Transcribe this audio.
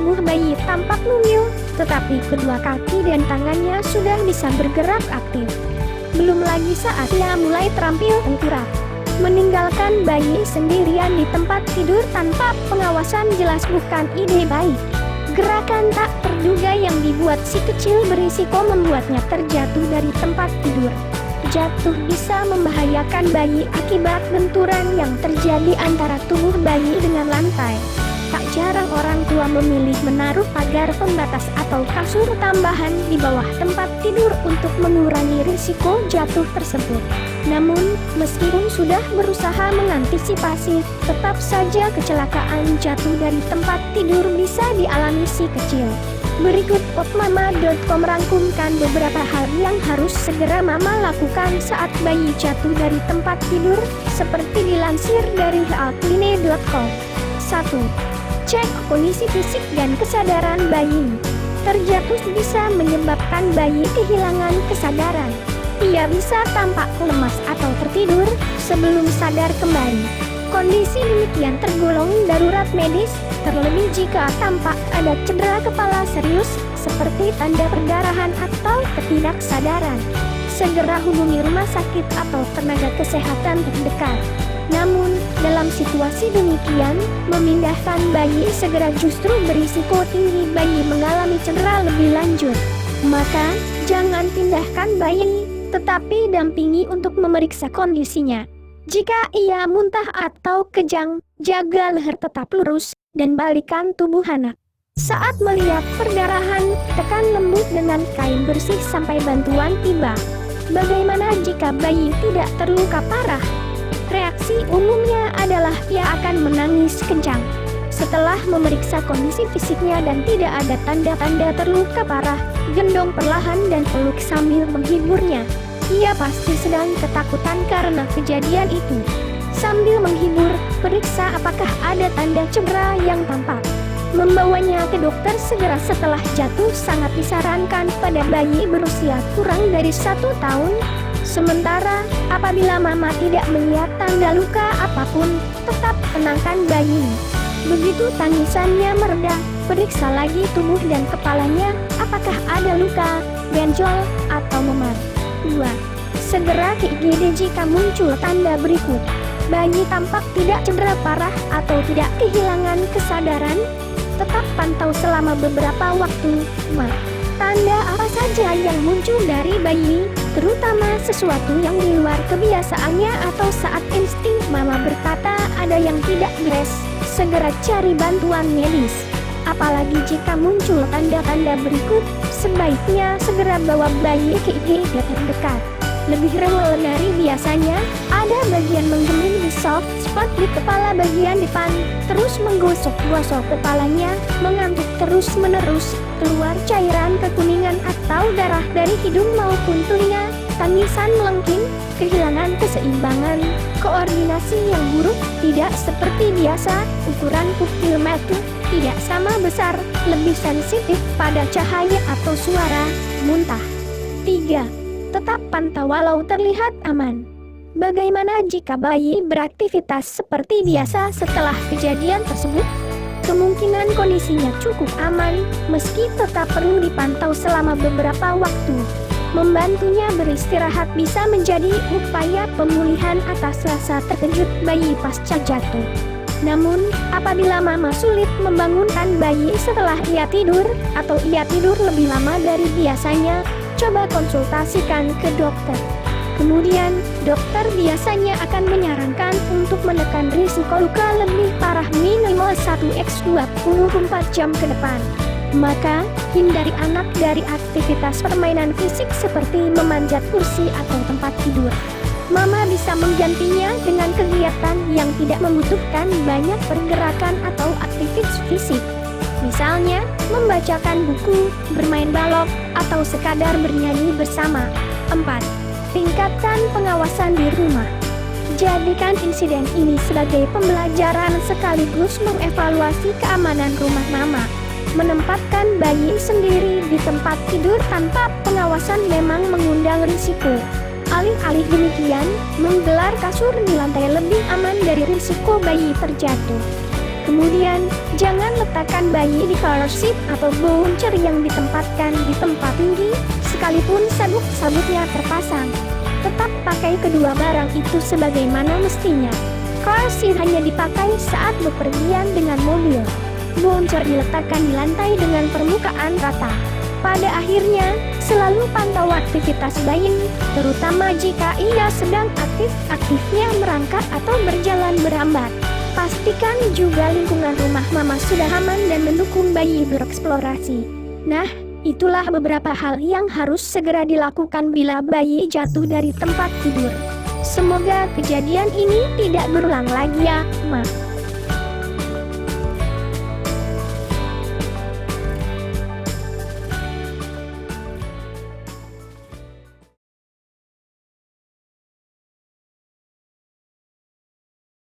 tubuh bayi tampak mungil, tetapi kedua kaki dan tangannya sudah bisa bergerak aktif. Belum lagi saat ia mulai terampil tengkurap. Meninggalkan bayi sendirian di tempat tidur tanpa pengawasan jelas bukan ide baik. Gerakan tak terduga yang dibuat si kecil berisiko membuatnya terjatuh dari tempat tidur. Jatuh bisa membahayakan bayi akibat benturan yang terjadi antara tubuh bayi dengan lantai. Tak jarang orang tua memilih menaruh pagar pembatas atau kasur tambahan di bawah tempat tidur untuk mengurangi risiko jatuh tersebut. Namun, meskipun sudah berusaha mengantisipasi, tetap saja kecelakaan jatuh dari tempat tidur bisa dialami si kecil. Berikut popmama.com rangkumkan beberapa hal yang harus segera mama lakukan saat bayi jatuh dari tempat tidur, seperti dilansir dari healthline.com. 1. Cek kondisi fisik dan kesadaran bayi. Terjatuh bisa menyebabkan bayi kehilangan kesadaran. Ia bisa tampak lemas atau tertidur sebelum sadar kembali. Kondisi demikian tergolong darurat medis, terlebih jika tampak ada cedera kepala serius, seperti tanda perdarahan atau ketidaksadaran. Segera hubungi rumah sakit atau tenaga kesehatan terdekat. Namun, dalam situasi demikian, memindahkan bayi segera justru berisiko tinggi bayi mengalami cedera lebih lanjut. Maka, jangan pindahkan bayi, tetapi dampingi untuk memeriksa kondisinya. Jika ia muntah atau kejang, jaga leher tetap lurus, dan balikan tubuh anak. Saat melihat perdarahan, tekan lembut dengan kain bersih sampai bantuan tiba. Bagaimana jika bayi tidak terluka parah? Reaksi umumnya adalah ia akan menangis kencang. Setelah memeriksa kondisi fisiknya dan tidak ada tanda-tanda terluka parah, gendong perlahan dan peluk sambil menghiburnya. Ia pasti sedang ketakutan karena kejadian itu. Sambil menghibur, periksa apakah ada tanda cedera yang tampak. Membawanya ke dokter segera setelah jatuh sangat disarankan pada bayi berusia kurang dari 1 tahun. Sementara, apabila mama tidak melihat tanda luka apapun, tetap tenangkan bayi. Begitu tangisannya mereda, periksa lagi tubuh dan kepalanya, apakah ada luka, benjol, atau memar. 2. Segera ke IGD jika muncul tanda berikut. Bayi tampak tidak cedera parah atau tidak kehilangan kesadaran. Tetap pantau selama beberapa waktu. Tanda apa saja yang muncul dari bayi, terutama sesuatu yang di luar kebiasaannya atau saat insting mama berkata ada yang tidak beres, segera cari bantuan medis. Apalagi jika muncul tanda-tanda berikut, sebaiknya segera bawa bayi ke IGD terdekat. Lebih rewel dari biasanya, ada bagian menggeming di soft spot di kepala bagian depan, terus menggosok-gosok kepalanya, mengantuk terus-menerus, keluar cairan kekuningan atau darah dari hidung maupun telinga, tangisan melengking, kehilangan keseimbangan, koordinasi yang buruk, tidak seperti biasa, ukuran pupil mata tidak sama besar, lebih sensitif pada cahaya atau suara, muntah. 3. Tetap pantau walau terlihat aman. Bagaimana jika bayi beraktivitas seperti biasa setelah kejadian tersebut? Kemungkinan kondisinya cukup aman, meski tetap perlu dipantau selama beberapa waktu. Membantunya beristirahat bisa menjadi upaya pemulihan atas rasa terkejut bayi pasca jatuh. Namun, apabila mama sulit membangunkan bayi setelah ia tidur, atau ia tidur lebih lama dari biasanya, coba konsultasikan ke dokter. Kemudian, dokter biasanya akan menyarankan untuk menekan risiko luka lebih parah minimal 1x24 jam ke depan. Maka, hindari anak dari aktivitas permainan fisik seperti memanjat kursi atau tempat tidur. Mama bisa menggantinya dengan kegiatan yang tidak membutuhkan banyak pergerakan atau aktivitas fisik. Misalnya, membacakan buku, bermain balok, atau sekadar bernyanyi bersama. 4. Tingkatkan pengawasan di rumah. Jadikan insiden ini sebagai pembelajaran sekaligus mengevaluasi keamanan rumah mama. Menempatkan bayi sendiri di tempat tidur tanpa pengawasan memang mengundang risiko. Alih-alih demikian, menggelar kasur di lantai lebih aman dari risiko bayi terjatuh. Kemudian, jangan letakkan bayi di car seat atau bouncer yang ditempatkan di tempat tinggi, sekalipun sabuk-sabuknya terpasang. Tetap pakai kedua barang itu sebagaimana mestinya. Car seat hanya dipakai saat bepergian dengan mobil. Bouncer diletakkan di lantai dengan permukaan rata. Pada akhirnya, selalu pantau aktivitas bayi, terutama jika ia sedang aktif-aktifnya merangkak atau berjalan merambat. Pastikan juga lingkungan rumah mama sudah aman dan mendukung bayi bereksplorasi. Nah, itulah beberapa hal yang harus segera dilakukan bila bayi jatuh dari tempat tidur. Semoga kejadian ini tidak berulang lagi ya, Ma.